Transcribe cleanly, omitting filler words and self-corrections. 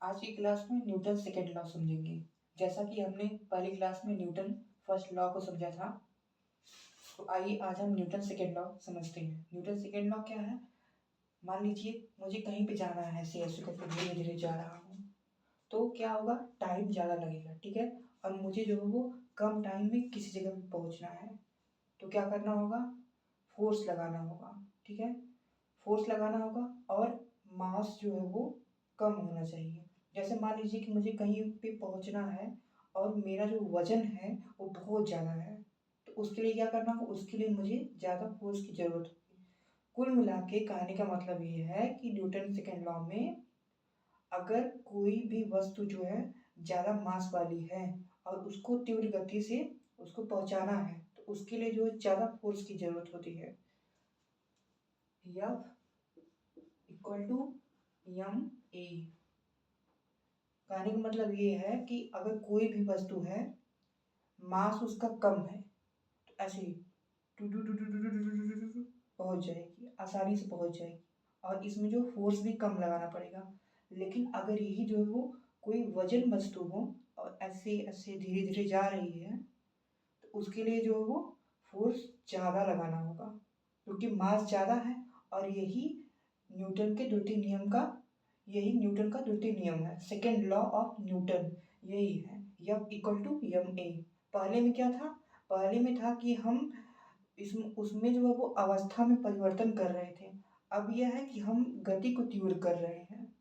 आज की क्लास में न्यूटन सेकेंड लॉ समझेंगे। जैसा कि हमने पहली क्लास में न्यूटन फर्स्ट लॉ को समझा था, तो आइए आज हम न्यूटन सेकेंड लॉ समझते हैं। न्यूटन सेकेंड लॉ क्या है? मान लीजिए मुझे कहीं पे जाना है, ऐसे करके धीरे धीरे जा रहा हूँ, तो क्या होगा, टाइम ज़्यादा लगेगा, ठीक है। और मुझे जो है वो कम टाइम में किसी जगह पे पहुँचना है, तो क्या करना होगा, फोर्स लगाना होगा, ठीक है। फोर्स लगाना होगा और मास जो है वो कम होना चाहिए। जैसे मान लीजिए कि मुझे कहीं पे पहुंचना है और मेरा जो वजन है वो बहुत ज़्यादा है, तो उसके लिए क्या करना होगा, उसके लिए मुझे ज़्यादा फोर्स की ज़रूरत होगी। कुल मिला के कहने का मतलब ये है कि न्यूटन सेकेंड लॉ में अगर कोई भी वस्तु जो है ज़्यादा मास वाली है और उसको तीव्र गति से उसको पहुंचाना है, तो उसके लिए जो है ज़्यादा फोर्स की ज़रूरत होती है। F equal to M A. कहने का मतलब ये है कि अगर कोई भी वस्तु है, मास उसका कम है, तो ऐसे ही टू टू टू टू टू टू टू टू टू टू पहुंच जाएगी, आसानी से पहुंच जाएगी, और इसमें जो फोर्स भी कम लगाना पड़ेगा। लेकिन अगर यही जो है वो कोई वजन वस्तु हो और ऐसे ऐसे धीरे धीरे जा रही है, तो उसके लिए जो है वो फोर्स ज़्यादा लगाना होगा, क्योंकि मास ज़्यादा है। और न्यूटन के द्वितीय नियम का यही न्यूटन का द्वितीय नियम है, सेकेंड लॉ ऑफ न्यूटन यही है, F equal to M A. पहले में क्या था, पहले में था कि हम उसमें जो है वो अवस्था में परिवर्तन कर रहे थे। अब यह है कि हम गति को तीव्र कर रहे हैं।